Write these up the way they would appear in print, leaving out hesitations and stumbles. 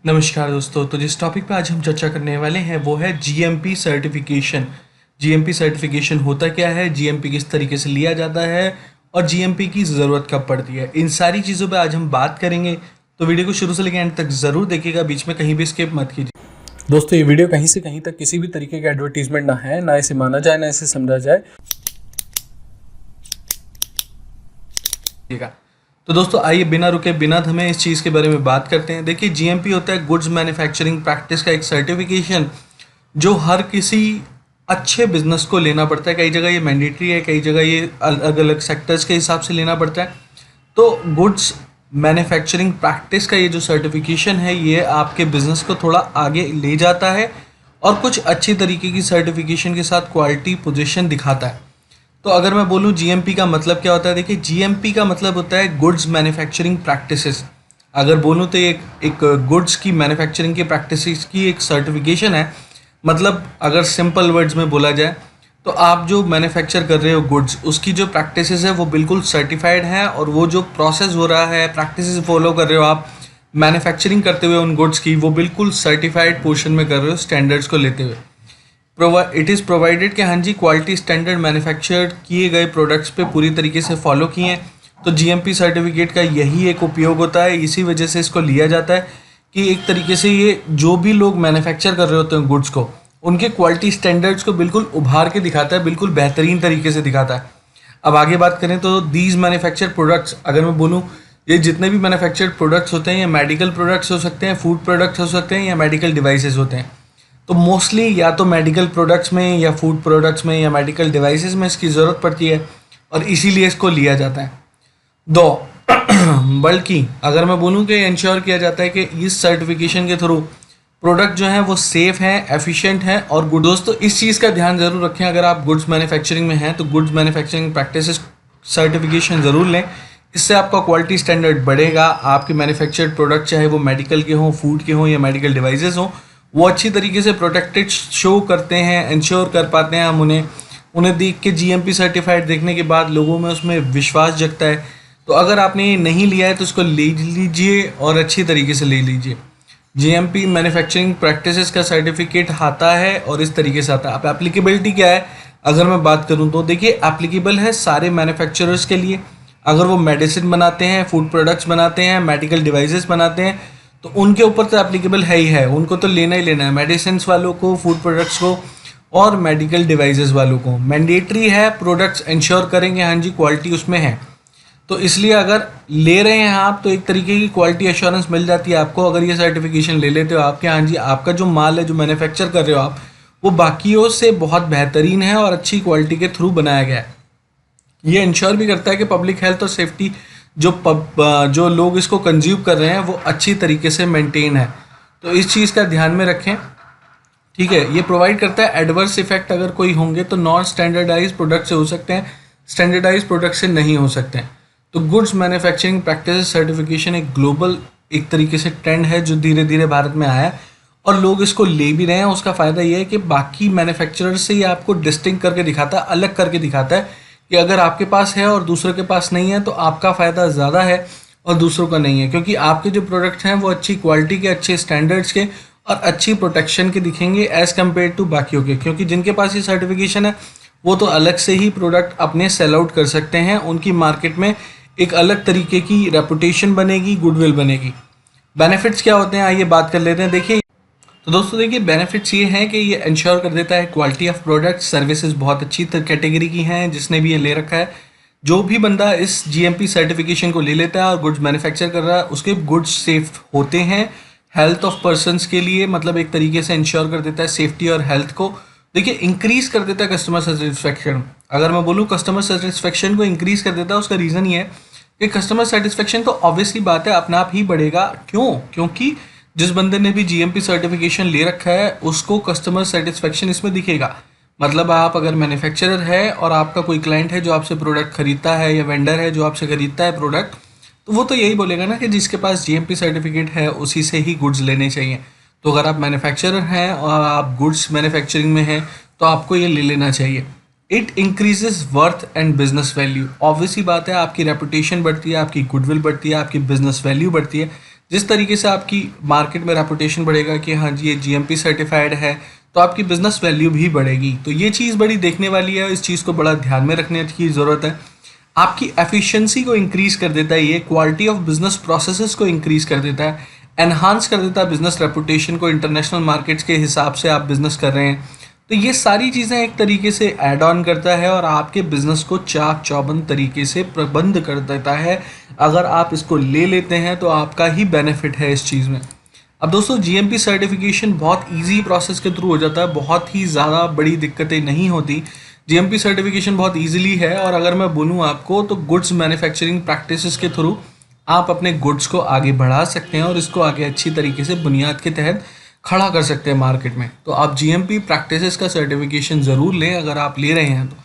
नमस्कार दोस्तों। तो जिस टॉपिक पे आज हम चर्चा करने वाले हैं वो है जीएमपी सर्टिफिकेशन। जीएमपी सर्टिफिकेशन होता क्या है, जीएमपी किस तरीके से लिया जाता है और जीएमपी की ज़रूरत कब पड़ती है, इन सारी चीज़ों पे आज हम बात करेंगे। तो वीडियो को शुरू से लेकर एंड तक ज़रूर देखिएगा, बीच में कहीं भी स्किप मत कीजिए। दोस्तों ये वीडियो कहीं से कहीं तक किसी भी तरीके का एडवर्टीजमेंट ना है, ना इसे माना जाए ना इसे समझा जाए। तो दोस्तों आइए बिना रुके बिना थमे इस चीज़ के बारे में बात करते हैं। देखिए, जीएमपी होता है गुड्स मैन्युफैक्चरिंग प्रैक्टिस का एक सर्टिफिकेशन जो हर किसी अच्छे बिजनेस को लेना पड़ता है। कई जगह ये मैंडेटरी है, कई जगह ये अलग अलग सेक्टर्स के हिसाब से लेना पड़ता है। तो गुड्स मैन्युफैक्चरिंग प्रैक्टिस का ये जो सर्टिफिकेशन है ये आपके बिजनेस को थोड़ा आगे ले जाता है और कुछ अच्छी तरीके की सर्टिफिकेशन के साथ क्वालिटी पोजीशन दिखाता है। तो अगर मैं बोलूँ जीएमपी का मतलब क्या होता है, देखिए जीएमपी का मतलब होता है गुड्स मैन्युफैक्चरिंग प्रैक्टिसेस। अगर बोलूँ तो ये एक गुड्स की मैन्युफैक्चरिंग की प्रैक्टिसेस की एक सर्टिफिकेशन है। मतलब अगर सिंपल वर्ड्स में बोला जाए तो आप जो मैन्युफैक्चर कर रहे हो गुड्स, उसकी जो प्रैक्टिसेस है वो बिल्कुल सर्टिफाइड है और वो जो प्रोसेस हो रहा है, प्रैक्टिसेस फॉलो कर रहे हो आप मैन्युफैक्चरिंग करते हुए उन गुड्स की, वो बिल्कुल सर्टिफाइड पोर्शन में कर रहे हो स्टैंडर्ड्स को लेते हुए। इट इज़ प्रोवाइडेड कि हाँ जी क्वालिटी स्टैंडर्ड मैन्युफैक्चर्ड किए गए प्रोडक्ट्स पे पूरी तरीके से फॉलो किए हैं। तो जीएमपी सर्टिफिकेट का यही एक उपयोग होता है, इसी वजह से इसको लिया जाता है कि एक तरीके से ये जो भी लोग मैन्युफैक्चर कर रहे होते हैं गुड्स को, उनके क्वालिटी स्टैंडर्ड्स को बिल्कुल उभार के दिखाता है, बिल्कुल बेहतरीन तरीके से दिखाता है। अब आगे बात करें तो दीज मैन्युफैक्चर्ड प्रोडक्ट्स, अगर मैं बोलूँ ये जितने भी मैन्युफैक्चर्ड प्रोडक्ट्स होते हैं, या मेडिकल प्रोडक्ट्स हो सकते हैं, फूड प्रोडक्ट्स हो सकते हैं, या मेडिकल डिवाइसेस होते हैं। तो मोस्टली या तो मेडिकल प्रोडक्ट्स में या फूड प्रोडक्ट्स में या मेडिकल डिवाइसेस में इसकी ज़रूरत पड़ती है और इसीलिए इसको लिया जाता है। दो बल्कि अगर मैं बोलूँ कि इंश्योर किया जाता है कि इस सर्टिफिकेशन के थ्रू प्रोडक्ट जो हैं वो सेफ़ हैं, एफिशिएंट हैं और गुड। दोस्तों इस चीज़ का ध्यान ज़रूर रखें, अगर आप गुड्स मैन्युफैक्चरिंग में हैं तो गुड्स मैन्युफैक्चरिंग प्रैक्टिसेस सर्टिफिकेशन ज़रूर लें। इससे आपका क्वालिटी स्टैंडर्ड बढ़ेगा। आपके मैन्युफैक्चर्ड प्रोडक्ट चाहे वो मेडिकल के हों, फूड के हों या मेडिकल डिवाइसेस हों, वो अच्छी तरीके से प्रोटेक्टेड शो करते हैं, इंश्योर कर पाते हैं हम उन्हें देख के। जीएमपी सर्टिफाइड देखने के बाद लोगों में उसमें विश्वास जगता है। तो अगर आपने ये नहीं लिया है तो इसको ले लीजिए और अच्छी तरीके से ले लीजिए। जीएमपी मैन्युफैक्चरिंग प्रैक्टिसेस का सर्टिफिकेट आता है और इस तरीके से आता है। अब एप्लीकेबिलिटी क्या है अगर मैं बात करूँ तो देखिए एप्लीकेबल है सारे मैन्युफैक्चरर्स के लिए। अगर वो मेडिसिन बनाते हैं, फूड प्रोडक्ट्स बनाते हैं, मेडिकल डिवाइसेस बनाते हैं तो उनके ऊपर तो एप्लीकेबल है ही है, उनको तो लेना ही लेना है। मेडिसिन वालों को, फूड प्रोडक्ट्स को और मेडिकल डिवाइसेस वालों को मैंडेटरी है, प्रोडक्ट्स इंश्योर करेंगे हाँ जी क्वालिटी उसमें है। तो इसलिए अगर ले रहे हैं आप तो एक तरीके की क्वालिटी एश्योरेंस मिल जाती है आपको। अगर ये सर्टिफिकेशन ले लेते हो आपके, हाँ जी आपका जो माल है जो मैन्युफैक्चर कर रहे हो आप, वो बाकियों से बहुत बेहतरीन है और अच्छी क्वालिटी के थ्रू बनाया गया है। ये इंश्योर भी करता है कि पब्लिक हेल्थ और सेफ्टी जो लोग इसको कंज्यूम कर रहे हैं वो अच्छी तरीके से मेंटेन है। तो इस चीज़ का ध्यान में रखें, ठीक है। ये प्रोवाइड करता है एडवर्स इफेक्ट अगर कोई होंगे तो नॉन स्टैंडर्डाइज प्रोडक्ट से हो सकते हैं, स्टैंडर्डाइज प्रोडक्ट से नहीं हो सकते हैं। तो गुड्स मैन्युफैक्चरिंग प्रैक्टिस सर्टिफिकेशन एक ग्लोबल एक तरीके से ट्रेंड है जो धीरे धीरे भारत में आया है और लोग इसको ले भी रहे हैं। उसका फ़ायदा ये है कि बाकी मैन्युफैक्चरर से ये आपको डिस्टिंक्ट करके दिखाता है, अलग करके दिखाता है कि अगर आपके पास है और दूसरों के पास नहीं है तो आपका फ़ायदा ज़्यादा है और दूसरों का नहीं है, क्योंकि आपके जो प्रोडक्ट्स हैं वो अच्छी क्वालिटी के, अच्छे स्टैंडर्ड्स के और अच्छी प्रोटेक्शन के दिखेंगे एज़ कम्पेयर टू बाकियों के। क्योंकि जिनके पास ये सर्टिफिकेशन है वो तो अलग से ही प्रोडक्ट अपने सेल आउट कर सकते हैं, उनकी मार्केट में एक अलग तरीके की रेपुटेशन बनेगी, गुडविल बनेगी। बेनिफिट्स क्या होते हैं आइए बात कर लेते हैं। देखिए तो दोस्तों देखिए बेनिफिट्स ये हैं कि ये इंश्योर कर देता है क्वालिटी ऑफ प्रोडक्ट, सर्विसेज बहुत अच्छी कैटेगरी की हैं जिसने भी ये ले रखा है। जो भी बंदा इस जीएमपी सर्टिफिकेशन को ले लेता है और गुड्स मैन्युफैक्चर कर रहा है उसके गुड्स सेफ होते हैं। हेल्थ ऑफ पर्सनस के लिए मतलब एक तरीके से इंश्योर कर देता है सेफ्टी और हेल्थ को। देखिए इंक्रीज कर देता है कस्टमर सेटिस्फेक्शन। अगर मैं बोलूँ कस्टमर सेटिस्फेक्शन को इंक्रीज कर देता है, उसका रीज़न ये है कि कस्टमर सेटिस्फेक्शन तो ऑब्वियसली बात है अपने आप ही बढ़ेगा। क्योंकि जिस बंदे ने भी जीएमपी सर्टिफिकेशन ले रखा है उसको कस्टमर सेटिस्फेक्शन इसमें दिखेगा। मतलब आप अगर मैन्युफैक्चरर है और आपका कोई क्लाइंट है जो आपसे प्रोडक्ट खरीदता है या वेंडर है जो आपसे खरीदता है प्रोडक्ट, तो वो तो यही बोलेगा ना कि जिसके पास जीएमपी सर्टिफिकेट है उसी से ही गुड्स लेने चाहिए। तो अगर आप मैन्युफैक्चरर हैं और आप गुड्स मैन्युफैक्चरिंग में हैं तो आपको ये ले लेना चाहिए। It increases worth and business value. Obviously बात है आपकी रेपुटेशन बढ़ती है, आपकी गुडविल बढ़ती है, आपकी बिजनेस वैल्यू बढ़ती है जिस तरीके से आपकी मार्केट में रेपुटेशन बढ़ेगा कि हाँ जी ये जीएमपी सर्टिफाइड है, तो आपकी बिजनेस वैल्यू भी बढ़ेगी। तो ये चीज़ बड़ी देखने वाली है, इस चीज़ को बड़ा ध्यान में रखने की ज़रूरत है। आपकी एफिशिएंसी को इंक्रीज कर देता है, ये क्वालिटी ऑफ बिजनेस प्रोसेसेस को इंक्रीज कर देता है, एनहांस कर देता है बिजनेस रेपुटेशन को, इंटरनेशनल मार्केट्स के हिसाब से आप बिजनेस कर रहे हैं। तो ये सारी चीज़ें एक तरीके से ऐड ऑन करता है और आपके बिजनेस को चाक चौबंद तरीके से प्रबंध कर देता है। अगर आप इसको ले लेते हैं तो आपका ही बेनिफिट है इस चीज़ में। अब दोस्तों जीएमपी सर्टिफिकेशन बहुत इजी प्रोसेस के थ्रू हो जाता है, बहुत ही ज़्यादा बड़ी दिक्कतें नहीं होती। जीएमपी सर्टिफिकेशन बहुत इजीली है, और अगर मैं बोलूँ आपको तो गुड्स मैन्युफैक्चरिंग प्रैक्टिसेस के थ्रू आप अपने गुड्स को आगे बढ़ा सकते हैं और इसको आगे अच्छी तरीके से बुनियाद के तहत खड़ा कर सकते हैं मार्केट में। तो आप जीएमपी प्रैक्टिसेस का सर्टिफिकेशन ज़रूर लें अगर आप ले रहे हैं तो।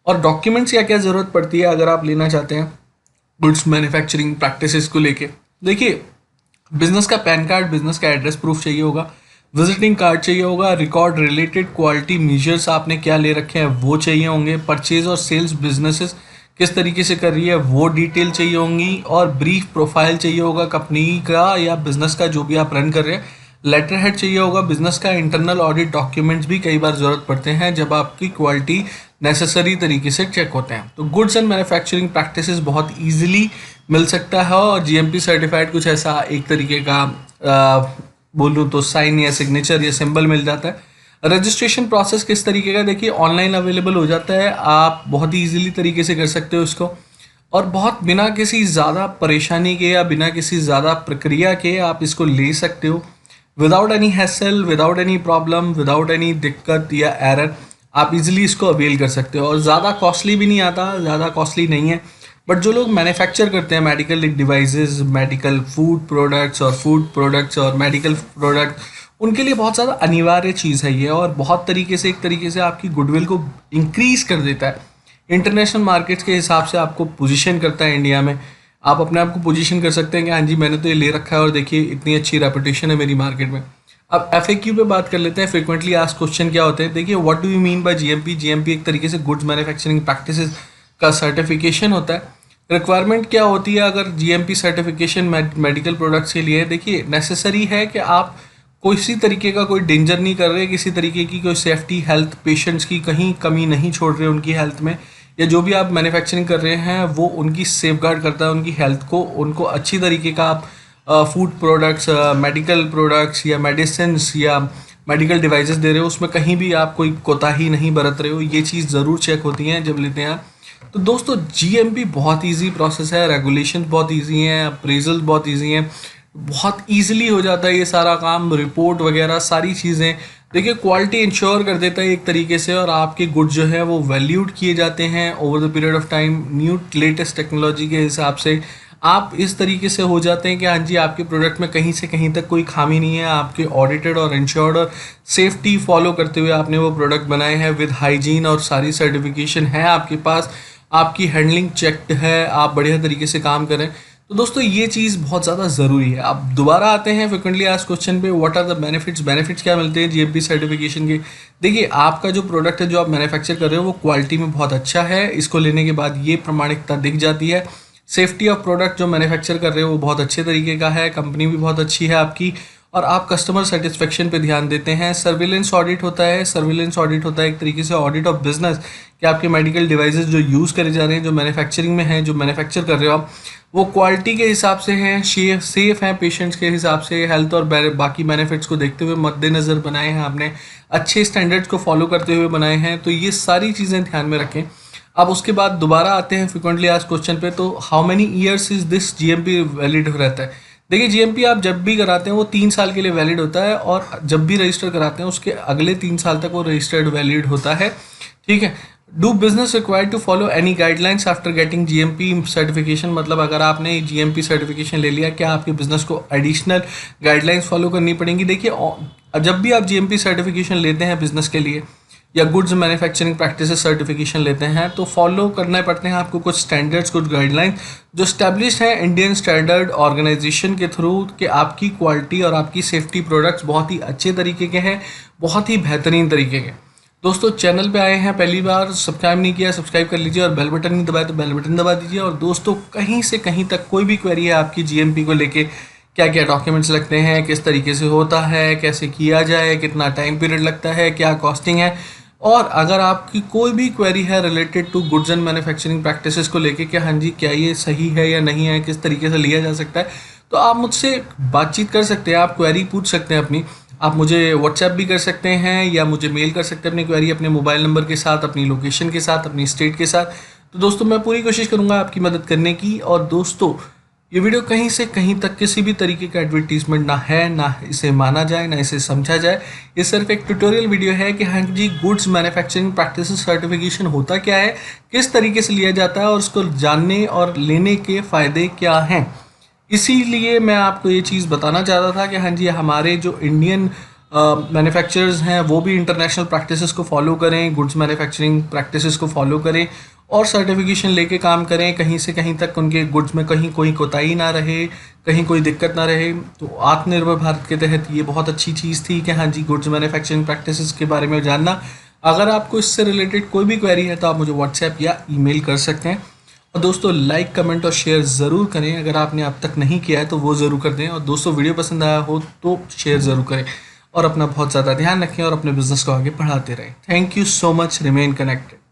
और डॉक्यूमेंट्स क्या क्या ज़रूरत पड़ती है अगर आप लेना चाहते हैं गुड्स मैन्युफैक्चरिंग प्रैक्टिसेस को लेके? देखिए, बिजनेस का पैन कार्ड, बिजनेस का एड्रेस प्रूफ चाहिए होगा, विजिटिंग कार्ड चाहिए होगा, रिकॉर्ड रिलेटेड क्वालिटी मेजर्स आपने क्या ले रखे हैं वो चाहिए होंगे, परचेज और सेल्स बिजनेसेस किस तरीके से कर रही है वो डिटेल चाहिए होंगी, और ब्रीफ प्रोफाइल चाहिए होगा कंपनी का या बिजनेस का जो भी आप रन कर रहे हैं, लेटर हेड चाहिए होगा बिजनेस का, इंटरनल ऑडिट डॉक्यूमेंट्स भी कई बार ज़रूरत पड़ते हैं जब आपकी क्वालिटी नेसेसरी तरीके से चेक होते हैं। तो गुड्स एंड मैन्युफैक्चरिंग प्रैक्टिसेस बहुत ईजिली मिल सकता है, और जीएमपी सर्टिफाइड कुछ ऐसा एक तरीके का बोलूँ तो साइन या सिग्नेचर या सिंबल मिल जाता है। रजिस्ट्रेशन प्रोसेस किस तरीके का? देखिए, ऑनलाइन अवेलेबल हो जाता है, आप बहुत ही ईजिली तरीके से कर सकते हो इसको, और बहुत बिना किसी ज़्यादा परेशानी के या बिना किसी ज़्यादा प्रक्रिया के आप इसको ले सकते हो, without any hassle, without any problem, without any दिक्कत या एरर। आप इजीली इसको अवेल कर सकते हो, और ज़्यादा कॉस्टली भी नहीं आता, ज़्यादा कॉस्टली नहीं है। बट जो लोग मैन्युफैक्चर करते हैं medical devices, medical food products और मेडिकल प्रोडक्ट, उनके लिए बहुत ज़्यादा अनिवार्य चीज़ है ये, और बहुत तरीके से एक तरीके से आपकी गुडविल को इंक्रीज कर देता है। इंटरनेशनल मार्केट्स के हिसाब से आपको पोजीशन करता है इंडिया में। आप अपने आप को पोजीशन कर सकते हैं कि हाँ जी मैंने तो ये ले रखा है और देखिए इतनी अच्छी रेपुटेशन है मेरी मार्केट में। अब एफएक्यू पे बात कर लेते हैं। फ्रिक्वेंटली आस्क्ड क्वेश्चन क्या होते हैं? देखिए, what do you mean by GMP? GMP एक तरीके से गुड्स मैन्युफैक्चरिंग प्रैक्टिसेस का सर्टिफिकेशन होता है। रिक्वायरमेंट क्या होती है अगर जीएमपी सर्टिफिकेशन मेडिकल प्रोडक्ट्स के लिए? देखिए, नेसेसरी है कि आप किसी तरीके का कोई डेंजर नहीं कर रहे, किसी तरीके की कोई सेफ्टी, हेल्थ, पेशेंट्स की कहीं कमी नहीं छोड़ रहे उनकी हेल्थ में, या जो भी आप मैन्युफैक्चरिंग कर रहे हैं वो उनकी सेफगार्ड करता है, उनकी हेल्थ को, उनको अच्छी तरीके का आप फूड प्रोडक्ट्स, मेडिकल प्रोडक्ट्स या मेडिसिन या मेडिकल डिवाइसेस दे रहे हो, उसमें कहीं भी आप कोई कोताही नहीं बरत रहे हो, ये चीज़ ज़रूर चेक होती हैं जब लेते हैं आप। तो दोस्तों, जीएमपी बहुत इजी प्रोसेस है, रेगुलेशन बहुत इजी हैं, अप्रेजल बहुत इजी हैं, बहुत ईजिली हो जाता है ये सारा काम, रिपोर्ट वगैरह सारी चीज़ें। देखिए, क्वालिटी इंश्योर कर देता है एक तरीके से, और आपके गुड जो है वो वैल्यूड किए जाते हैं over the period of time. New latest technology के हिसाब से आप इस तरीके से हो जाते हैं कि हाँ जी आपके प्रोडक्ट में कहीं से कहीं तक कोई खामी नहीं है, आपके ऑडिटेड और इंश्योर्ड और सेफ्टी फॉलो करते हुए आपने वो प्रोडक्ट बनाए हैं विद हाइजीन, और सारी सर्टिफिकेशन है आपके पास, आपकी हैंडलिंग चेक्ड है, आप बढ़िया तरीके से काम करें। तो दोस्तों, ये चीज़ बहुत ज़्यादा ज़रूरी है। अब दोबारा आते हैं फ्रिक्वेंटली आस्क्ड क्वेश्चन पे, what are the benefits? Benefits क्या मिलते हैं जीएमपी सर्टिफिकेशन के? देखिए, आपका जो प्रोडक्ट है जो आप मैन्युफैक्चर कर रहे हो वो क्वालिटी में बहुत अच्छा है, इसको लेने के बाद ये प्रमाणिकता दिख जाती है। सेफ्टी ऑफ प्रोडक्ट जो मैन्युफैक्चर कर रहे हो वो बहुत अच्छे तरीके का है, कंपनी भी बहुत अच्छी है आपकी, और आप कस्टमर सेटिस्फेक्शन पे ध्यान देते हैं। सर्विलेंस ऑडिट होता है, सर्विलेंस ऑडिट होता है एक तरीके से ऑडिट ऑफ बिजनेस, कि आपके मेडिकल डिवाइसेस जो यूज़ करे जा रहे हैं, जो मैन्युफैक्चरिंग में हैं, जो मैन्युफैक्चर कर रहे हो आप, वो क्वालिटी के हिसाब से हैं, सेफ हैं, पेशेंट्स के हिसाब से, हेल्थ और बाकी बेनिफिट्स को देखते हुए मद्देनज़र बनाए हैं आपने, अच्छे स्टैंडर्ड्स को फॉलो करते हुए बनाए हैं। तो ये सारी चीज़ें ध्यान में रखें। अब उसके बाद दोबारा आते हैं फ्रिक्वेंटली आस्क्ड क्वेश्चन पे, तो how many years is this GMP valid रहता है? देखिए, जीएमपी आप जब भी कराते हैं वो 3 साल के लिए वैलिड होता है, और जब भी रजिस्टर कराते हैं उसके अगले 3 साल तक वो रजिस्टर्ड वैलिड होता है। ठीक है। Do business required to follow any guidelines after getting GMP certification? मतलब अगर आपने जीएमपी सर्टिफिकेशन ले लिया, क्या आपके बिजनेस को एडिशनल गाइडलाइंस फॉलो करनी पड़ेंगी? देखिए, जब भी आप जीएमपी सर्टिफिकेशन लेते हैं बिजनेस के लिए, या गुड्स मैन्युफैक्चरिंग प्रैक्टिसेस सर्टिफिकेशन लेते हैं, तो फॉलो करने पड़ते हैं आपको कुछ स्टैंडर्ड्स, कुछ गाइडलाइंस जो स्टैब्लिश्ड हैं इंडियन स्टैंडर्ड ऑर्गेनाइजेशन के थ्रू, कि आपकी क्वालिटी और आपकी सेफ्टी प्रोडक्ट्स बहुत ही अच्छे तरीके के हैं, बहुत ही बेहतरीन तरीके के। दोस्तों, चैनल पे आए हैं पहली बार, सब्सक्राइब नहीं किया, सब्सक्राइब कर लीजिए, और बेल बटन नहीं दबाया तो बेल बटन दबा दीजिए। और दोस्तों, कहीं से कहीं तक कोई भी क्वेरी है आपकी जीएमपी को लेके, क्या क्या डॉक्यूमेंट्स लगते हैं, किस तरीके से होता है, कैसे किया जाए, कितना टाइम पीरियड लगता है, क्या कॉस्टिंग है। और अगर आपकी कोई भी क्वेरी है related to goods and manufacturing practices को लेके कि हाँ जी क्या ये सही है या नहीं है, किस तरीके से लिया जा सकता है, तो आप मुझसे बातचीत कर सकते हैं, आप क्वेरी पूछ सकते हैं अपनी। आप मुझे व्हाट्सएप भी कर सकते हैं या मुझे मेल कर सकते हैं अपनी क्वेरी अपने मोबाइल नंबर के साथ, अपनी लोकेशन के साथ, अपनी स्टेट के साथ। तो दोस्तों मैं पूरी कोशिश करूँगा आपकी मदद करने की। और दोस्तों ये वीडियो कहीं से कहीं तक किसी भी तरीके का एडवर्टीजमेंट ना है, ना इसे माना जाए, ना इसे समझा जाए। ये सिर्फ एक ट्यूटोरियल वीडियो है कि हाँ जी गुड्स मैन्युफैक्चरिंग प्रैक्टिसेस सर्टिफिकेशन होता क्या है, किस तरीके से लिया जाता है और उसको जानने और लेने के फ़ायदे क्या हैं। इसीलिए मैं आपको ये चीज़ बताना चाहता था कि हाँ जी हमारे जो इंडियन मैन्युफैक्चरर्स हैं वो भी इंटरनेशनल प्रैक्टिसेस को फॉलो करें, गुड्स मैन्युफैक्चरिंग प्रैक्टिसेस को फॉलो करें और सर्टिफिकेशन लेके काम करें। कहीं से कहीं तक उनके गुड्स में कहीं कोई कोताही ना रहे, कहीं कोई दिक्कत ना रहे। तो आत्मनिर्भर भारत के तहत ये बहुत अच्छी चीज़ थी कि हाँ जी गुड्स मैन्युफैक्चरिंग प्रैक्टिसेस के बारे में जानना। अगर आपको इससे रिलेटेड कोई भी क्वेरी है तो आप मुझे व्हाट्सएप या ईमेल कर सकते हैं। और दोस्तों लाइक, कमेंट और शेयर ज़रूर करें। अगर आपने अब तक नहीं किया है तो वो ज़रूर कर दें। और दोस्तों वीडियो पसंद आया हो तो शेयर ज़रूर करें और अपना बहुत ज़्यादा ध्यान रखें और अपने बिजनेस को आगे बढ़ाते रहें। Thank you so much. Remain connected.